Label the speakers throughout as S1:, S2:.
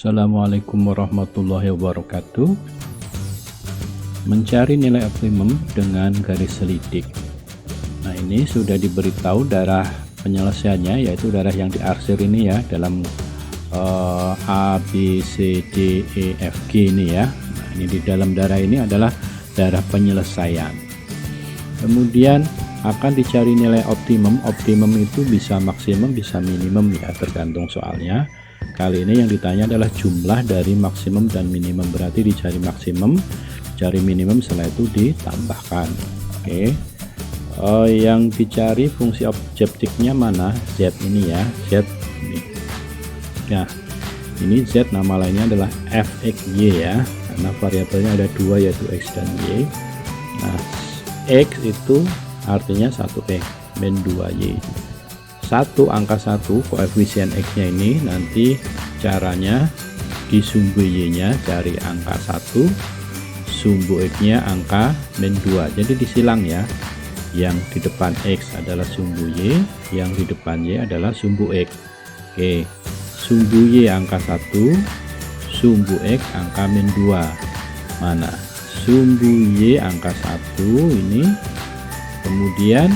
S1: Assalamualaikum warahmatullahi wabarakatuh. Mencari nilai optimum dengan garis selidik. Nah, ini sudah diberitahu darah penyelesaiannya, yaitu darah yang diarsir ini ya, dalam A, B, C, D, E, F, G ini ya. Nah, ini di dalam darah ini adalah darah penyelesaian. Kemudian akan dicari nilai optimum. Optimum itu bisa maksimum, bisa minimum ya, tergantung soalnya. Kali ini yang ditanya adalah jumlah dari maksimum dan minimum, berarti dicari maksimum, cari minimum, setelah itu ditambahkan. Oke. Yang dicari fungsi objektifnya mana? Z ini ya, Z ini. Nah, ini Z nama lainnya adalah fxy ya, karena variabelnya ada dua, yaitu X dan Y. Nah, X itu artinya 1X min 2Y. Angka 1 koefisien X nya ini, nanti caranya di sumbu Y nya cari angka 1, sumbu X nya angka min 2, jadi disilang ya, yang di depan X adalah sumbu Y, yang di depan Y adalah sumbu X. Oke, sumbu Y angka 1, sumbu X angka min 2. Mana sumbu Y angka 1 ini, kemudian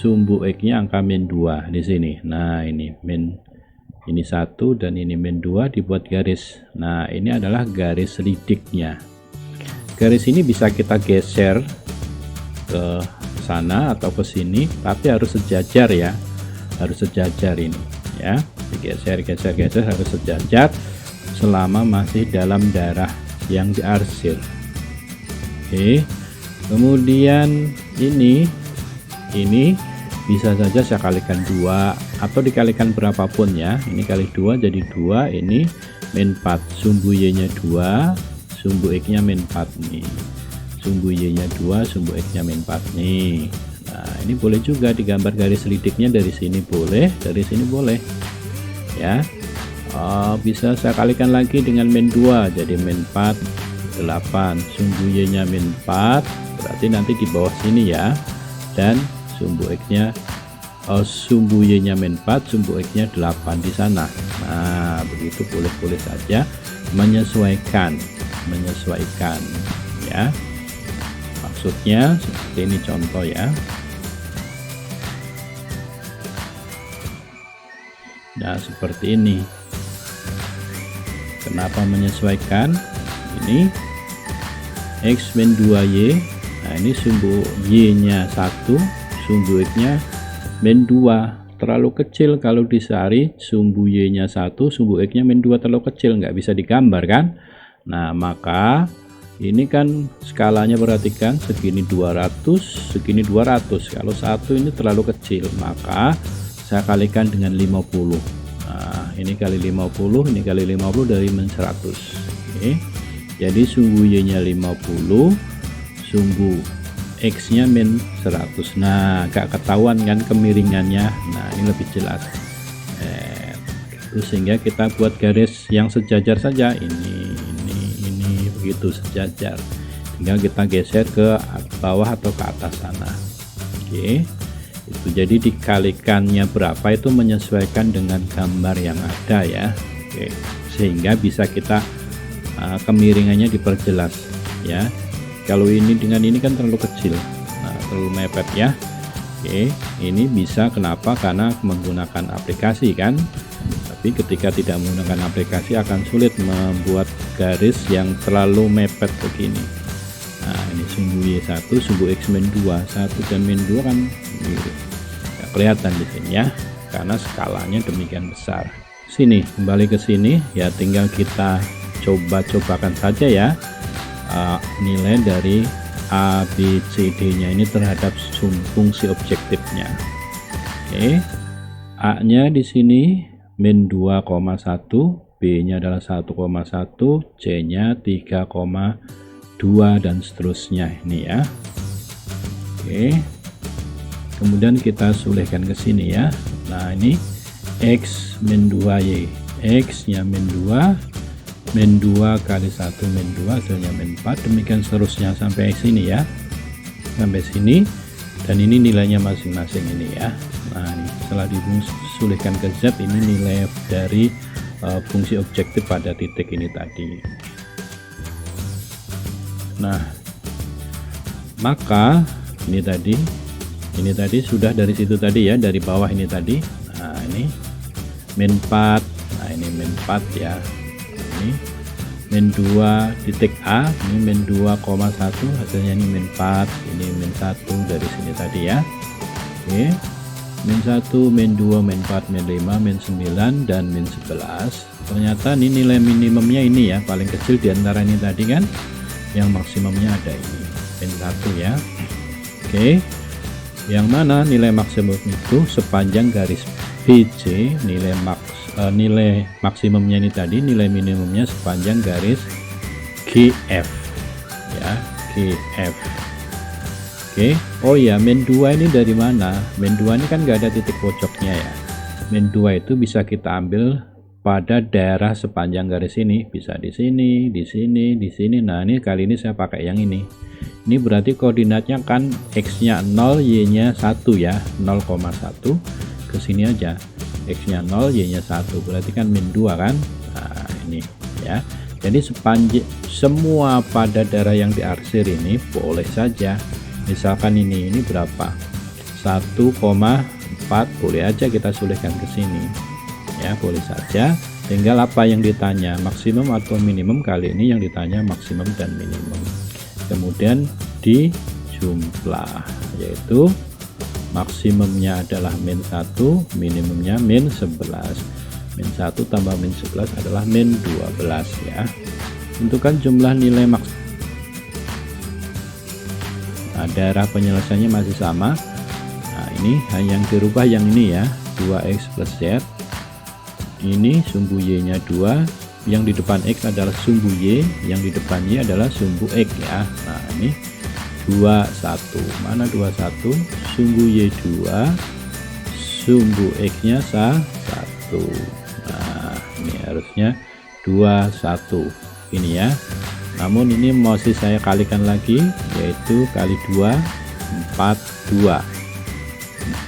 S1: sumbu X nya angka min 2 di sini. Nah, ini min, ini 1 dan ini min 2, dibuat garis. Nah, ini adalah garis selidiknya. Garis ini bisa kita geser ke sana atau ke sini, tapi harus sejajar ya, harus sejajar ini ya, digeser geser harus sejajar selama masih dalam darah yang diarsir. Oke, kemudian ini bisa saja saya kalikan 2 atau dikalikan berapapun ya. Ini kali 2 jadi 2, ini min 4, sumbu Y nya 2, sumbu X nya min 4 nih, sumbu Y nya 2, sumbu X nya min 4 nih. Nah, ini boleh juga digambar garis selidiknya dari sini, boleh, dari sini boleh ya. Bisa saya kalikan lagi dengan min 2, jadi min 4 8, sumbu Y nya min 4, berarti nanti di bawah sini ya, dan sumbu X nya sumbu Y nya min 4, sumbu X nya 8 di sana. Nah, begitu boleh-boleh saja, menyesuaikan ya, maksudnya seperti ini contoh ya. Nah, seperti ini. Kenapa menyesuaikan? Ini X min 2Y. Nah, ini sumbu Y nya 1, sumbu X nya min 2, terlalu kecil kalau disari. Sumbu Y nya 1, sumbu X nya min 2 terlalu kecil, nggak bisa digambar kan. Nah, maka ini kan skalanya, perhatikan, segini 200, segini 200. Kalau 1 ini terlalu kecil, maka saya kalikan dengan 50. Nah, ini kali 50, ini kali 50 dari min 100. Oke, jadi sumbu Y nya 50, sumbu X nya min 100. Nah, agak ketahuan kan kemiringannya. Nah, ini lebih jelas. Sehingga kita buat garis yang sejajar saja, ini begitu sejajar. Tinggal kita geser ke bawah atau ke atas sana. Oke, itu jadi dikalikannya berapa itu menyesuaikan dengan gambar yang ada ya. Oke, sehingga bisa kita kemiringannya diperjelas ya. Kalau ini dengan ini kan terlalu kecil, nah, terlalu mepet ya. Oke, ini bisa, kenapa? Karena menggunakan aplikasi kan. Tapi ketika tidak menggunakan aplikasi akan sulit membuat garis yang terlalu mepet begini. Nah, ini sumbu Y1, sumbu X min 2, 1 dan min 2 kan nggak kelihatan di sini ya, karena skalanya demikian besar. Sini, kembali ke sini ya, tinggal kita coba-cobakan saja ya. Nilai dari A, B, C, D nya ini terhadap fungsi objektifnya. Oke, A nya di sini min 2,1, B nya adalah 1,1, C nya 3,2 dan seterusnya ini ya. Oke, kemudian kita sulihkan ke sini ya. Nah, ini X min 2Y, X nya min 2, min 2 kali 1 min 2 hasilnya min 4, demikian seterusnya sampai sini ya, sampai sini, dan ini nilainya masing-masing ini ya. Nah, ini setelah disulihkan ke Z, ini nilai dari fungsi objektif pada titik ini tadi. Nah, maka ini tadi sudah dari situ tadi ya, dari bawah ini tadi. Nah, ini min 4. Nah, ini min 4 ya. Ini min 2 titik A, ini min 2,1, hasilnya ini min 4, ini min 1 dari sini tadi ya. Oke. Min 1, min 2, min 4, min 5, min 9 dan min 11. Ternyata ini nilai minimumnya ini ya, paling kecil di antara ini tadi kan. Yang maksimumnya ada ini min 1 ya. Oke, yang mana nilai maksimum itu sepanjang garis VC, nilai maksimumnya ini tadi, nilai minimumnya sepanjang garis GF ya, GF. Oke, oh ya, min 2 ini dari mana? Min 2 ini kan nggak ada titik pojoknya ya. Min 2 itu bisa kita ambil pada daerah sepanjang garis ini, bisa di sini, di sini, di sini. Nah, ini kali ini saya pakai yang ini. Ini berarti koordinatnya kan X-nya 0, Y-nya 1 ya, 0,1 ke sini aja. X-nya 0, Y-nya 1, berarti kan min 2 kan. Nah, ini ya. Jadi sepanjang semua pada daerah yang diarsir ini boleh saja. Misalkan ini berapa? 1,4, boleh aja kita sulihkan ke sini. Ya, boleh saja. Tinggal apa yang ditanya, maksimum atau minimum. Kali ini yang ditanya maksimum dan minimum. Kemudian dijumlah, yaitu maksimumnya adalah min 1, minimumnya min 11. Min 1 tambah min 11 adalah min 12 ya. Tentukan jumlah nilai maksimum. Nah, daerah penyelesaiannya masih sama. Nah, ini hanya yang dirubah yang ini ya, 2x plus z. Ini sumbu y nya 2, yang di depan x adalah sumbu y, yang di depan y adalah sumbu x ya. Nah, ini 21, mana 21, sumbu y 2, sumbu x nya 1. Nah, ini harusnya 21 ini ya. Namun ini masih saya kalikan lagi, yaitu kali 2, 42,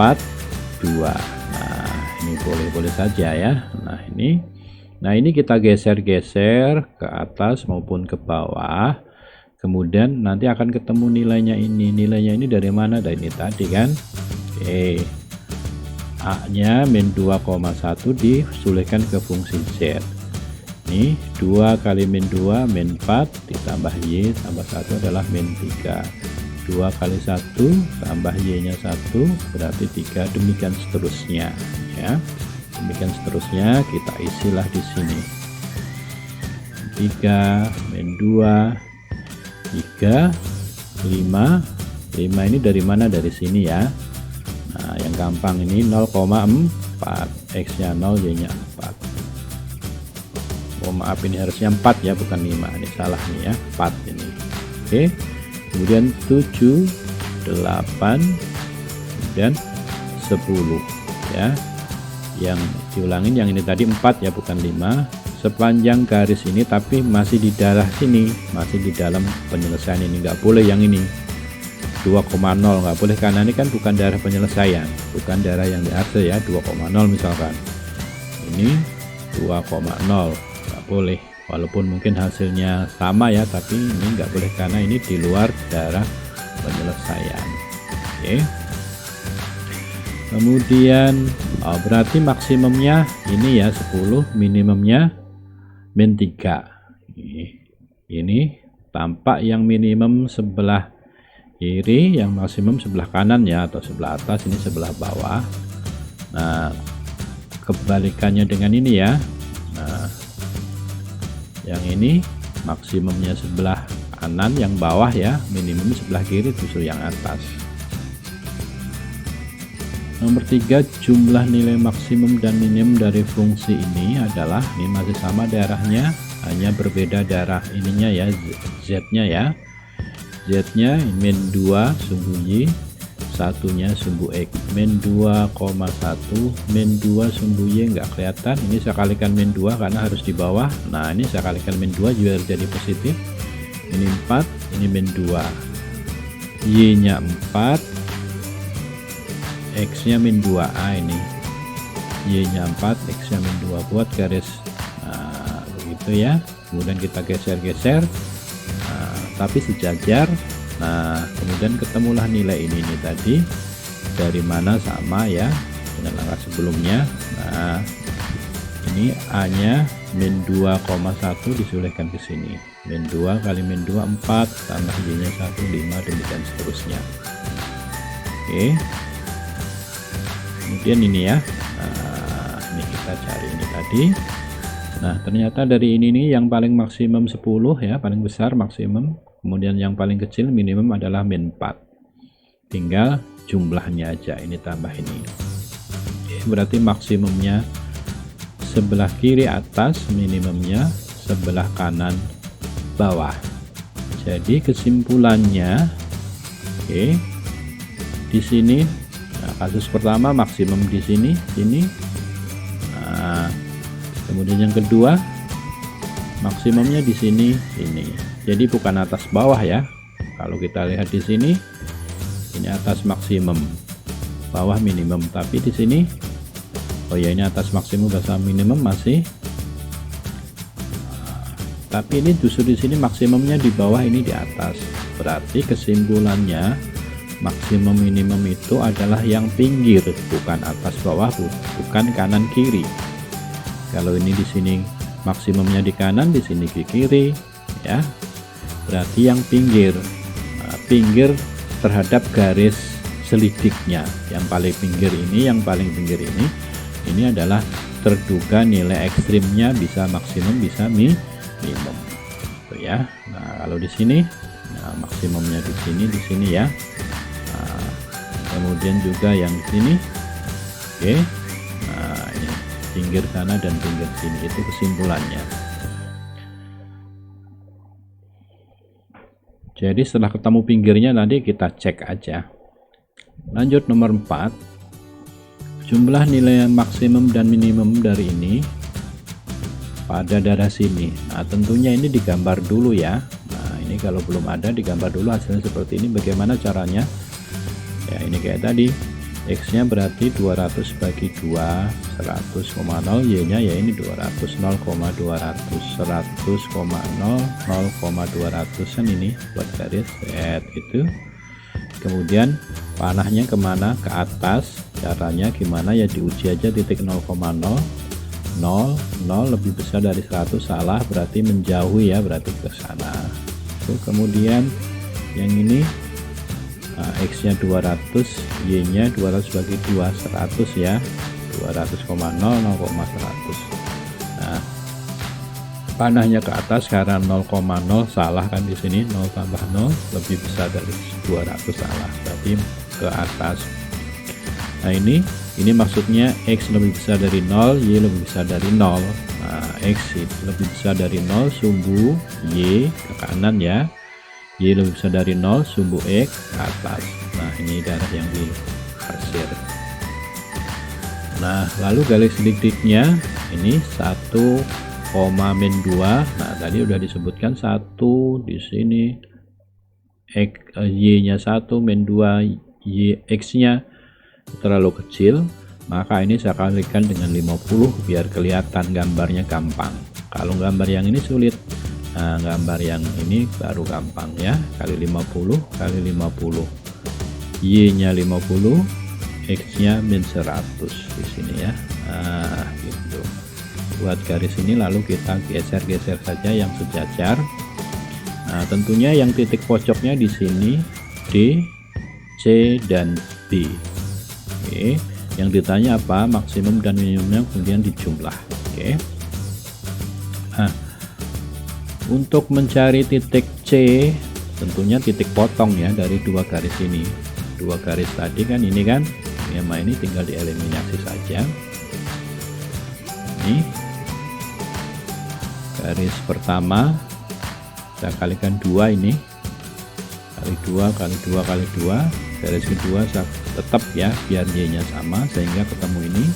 S1: 42. Nah, ini boleh-boleh saja ya. Nah ini kita geser-geser ke atas maupun ke bawah, kemudian nanti akan ketemu nilainya ini dari mana? Dari ini tadi kan. Oke, A nya min 2,1 disulihkan ke fungsi Z. Ini 2 kali min 2 min 4 ditambah Y tambah 1 adalah min 3. 2 kali 1 tambah Y nya 1 berarti 3, demikian seterusnya ya. Demikian seterusnya kita isilah di sini. 3 min 2, 3, 5. 5 ini dari mana? Dari sini ya. Nah, yang gampang ini 0,4, x nya 0, y nya 4. Oh maaf, ini harusnya 4 ya, bukan 5, ini salah nih ya, 4 ini. Oke, kemudian 7, 8 dan 10 ya. Yang diulangin yang ini tadi 4 ya, bukan 5. Sepanjang garis ini tapi masih di daerah sini, masih di dalam penyelesaian ini, nggak boleh yang ini 2,0, nggak boleh karena ini kan bukan daerah penyelesaian, bukan daerah yang diarsir ya. 2,0 misalkan, ini 2,0 nggak boleh, walaupun mungkin hasilnya sama ya, tapi ini nggak boleh karena ini di luar daerah penyelesaian. Oke. Kemudian berarti maksimumnya ini ya 10, minimumnya min 3. Ini tampak yang minimum sebelah kiri, yang maksimum sebelah kanan ya, atau sebelah atas, ini sebelah bawah. Nah, kebalikannya dengan ini ya. Nah, yang ini maksimumnya sebelah kanan, yang bawah ya, minimum sebelah kiri, justru yang atas. Nomor 3, jumlah nilai maksimum dan minimum dari fungsi ini adalah, ini masih sama daerahnya, hanya berbeda daerah ininya ya, z-nya ya. Z-nya min 2 sumbu y, satunya sumbu x. Min 2,1, min 2 sumbu y nggak kelihatan, ini saya kalikan min 2 karena harus di bawah. Nah, ini saya kalikan min 2 juga jadi positif. Ini 4, ini min 2, y nya 4, x nya min 2a, ini y nya 4, x nya min 2. Buat garis itu ya. Kemudian kita geser-geser, tapi sejajar. Nah, kemudian ketemulah nilai ini nih tadi, dari mana sama ya dengan langkah sebelumnya. Nah, ini A nya min 2,1 disulihkan ke sini, min 2 kali min 2 4, tambah Y nya 1 5, demikian seterusnya. Oke, kemudian ini ya, nah, ini kita cari ini tadi. Nah, ternyata dari ini nih yang paling maksimum 10 ya, paling besar maksimum, kemudian yang paling kecil minimum adalah min 4. Tinggal jumlahnya aja, ini tambah ini. Berarti maksimumnya sebelah kiri atas, minimumnya sebelah kanan bawah. Jadi kesimpulannya, oke, di sini, nah, kasus pertama maksimum di sini, nah, kemudian yang kedua maksimumnya di sini, ini. Jadi bukan atas bawah ya. Kalau kita lihat di sini, ini atas maksimum, bawah minimum, tapi di sini, oh ya, ini atas maksimum bahasa minimum masih, tapi ini justru di sini maksimumnya di bawah, ini di atas. Berarti kesimpulannya maksimum minimum itu adalah yang pinggir, bukan atas bawah, bukan kanan kiri. Kalau ini di sini maksimumnya di kanan, di sini di kiri ya, berarti yang pinggir. Nah, pinggir terhadap garis selidiknya, yang paling pinggir ini, yang paling pinggir ini adalah terduga nilai ekstrimnya bisa maksimum bisa minimum itu ya. Nah, kalau di sini, nah, maksimumnya di sini ya. Nah, kemudian juga yang di sini, oke. Nah, ini pinggir sana dan pinggir sini, itu kesimpulannya. Jadi setelah ketemu pinggirnya nanti kita cek aja. Lanjut nomor 4, jumlah nilai maksimum dan minimum dari ini pada daerah sini. Nah, tentunya ini digambar dulu ya. Nah, ini kalau belum ada digambar dulu hasilnya seperti ini. Bagaimana caranya? Ya, ini kayak tadi, X nya berarti 200 bagi 2, 100,0, Y nya ya ini 200, 0,200, 100,0, 0,200an ini buat garis set itu. Kemudian panahnya kemana? Ke atas. Caranya gimana ya, diuji aja, titik 0,0, 0 lebih besar dari 100, salah, berarti menjauhi ya, berarti ke sana. Kemudian yang ini, X nya 200, Y nya 200 bagi 2, 100 ya, 200,0, 0,100. Nah, panahnya ke atas karena 0,0, salah kan di sini, 0 tambah 0 lebih besar dari 200, salah, berarti ke atas. Nah, ini maksudnya X lebih besar dari 0, Y lebih besar dari 0. Nah, X lebih besar dari 0, sumbu Y ke kanan ya, Y lebih besar dari 0, sumbu X ke atas. Nah, ini daerah yang diarsir. Nah, lalu garis selidiknya ini 1, min 2. Nah, tadi udah disebutkan 1 di sini, Y nya 1, min 2, X nya terlalu kecil, maka ini saya kalikan dengan 50 biar kelihatan gambarnya gampang. Kalau gambar yang ini sulit, nah, gambar yang ini baru gampang ya. Kali 50 kali 50, Y nya 50, X nya min 100 di sini ya. Nah, gitu. Buat garis ini lalu kita geser-geser saja yang sejajar. Nah, tentunya yang titik pojoknya di sini D, C dan B. Oke, yang ditanya apa? Maksimum dan minimumnya, kemudian dijumlah. Oke. Nah, untuk mencari titik C, tentunya titik potong ya dari dua garis ini. Dua garis tadi kan ini kan, yang ini tinggal dieliminasi saja. Ini garis pertama saya kalikan 2 ini, kali 2 kali 2 kali 2. Garis kedua saya tetap ya, biar Y nya sama sehingga ketemu ini.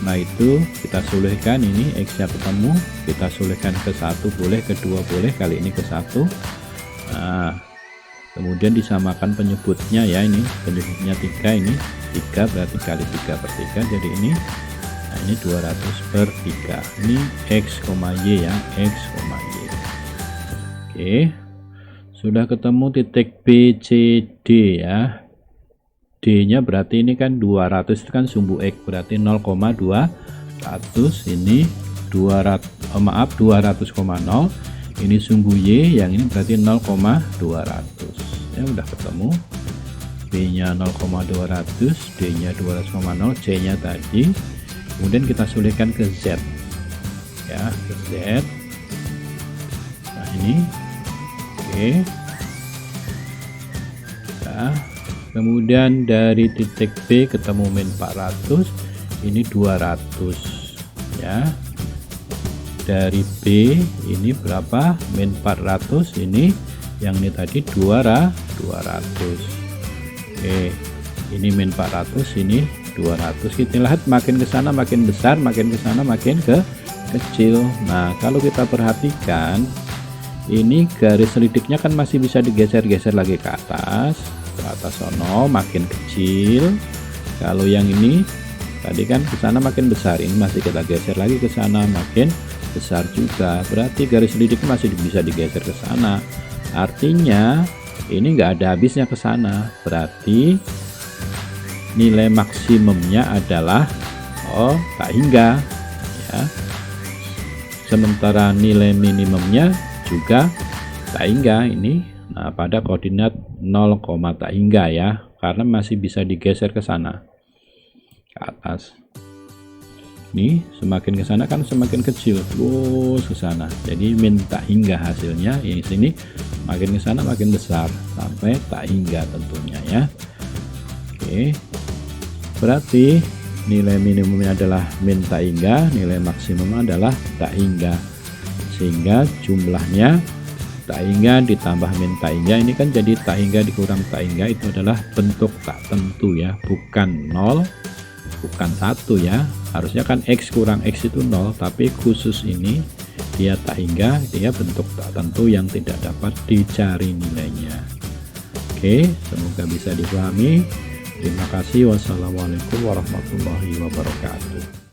S1: Nah, itu kita sulihkan, ini X nya ketemu, kita sulihkan ke 1 boleh, ke 2 boleh, kali ini ke 1. Nah, kemudian disamakan penyebutnya ya, ini penyebutnya 3, ini 3 berarti kali 3/3, jadi ini, nah ini 200/3. Ini X, Y ya, X, Y. Oke, sudah ketemu titik B, C, D ya. D nya berarti ini kan 200, itu kan sumbu X, berarti 0,200. Ini 200, 200,0. Ini sumbu Y, yang ini berarti 0,200 ya. Udah ketemu. B nya 0,200, D nya 200,0, C nya tadi. Kemudian kita sulitkan ke Z ya, ke Z. Nah ini oke ya. Kemudian dari titik B ketemu min 400, ini 200 ya. Dari B ini berapa? Min 400, ini yang ini tadi 200. Oke, ini min 400, ini 200. Kita lihat makin ke sana makin besar, makin ke sana makin kecil. Nah, kalau kita perhatikan ini garis selidiknya kan masih bisa digeser-geser lagi ke atas sono, makin kecil. Kalau yang ini tadi kan ke sana makin besar, ini masih kita geser lagi ke sana makin besar juga, berarti garis selidiknya masih bisa digeser ke sana. Artinya ini enggak ada habisnya ke sana, berarti nilai maksimumnya adalah tak hingga ya. Sementara nilai minimumnya juga tak hingga ini. Nah, pada koordinat 0, tak hingga ya, karena masih bisa digeser ke sana ke atas. Nih, semakin ke sana kan semakin kecil terus ke sana. Jadi min tak hingga hasilnya. Ini sini makin ke sana makin besar sampai tak hingga tentunya ya. Oke. Berarti nilai minimumnya adalah min tak hingga, nilai maksimum adalah tak hingga. Sehingga jumlahnya tak hingga ditambah min tak hingga, ini kan jadi tak hingga dikurang tak hingga, itu adalah bentuk tak tentu ya, bukan 0, bukan 1 ya. Harusnya kan X kurang X itu 0, tapi khusus ini dia tak hingga, dia bentuk tak tentu yang tidak dapat dicari nilainya. Oke, semoga bisa dipahami. Terima kasih. Wassalamualaikum warahmatullahi wabarakatuh.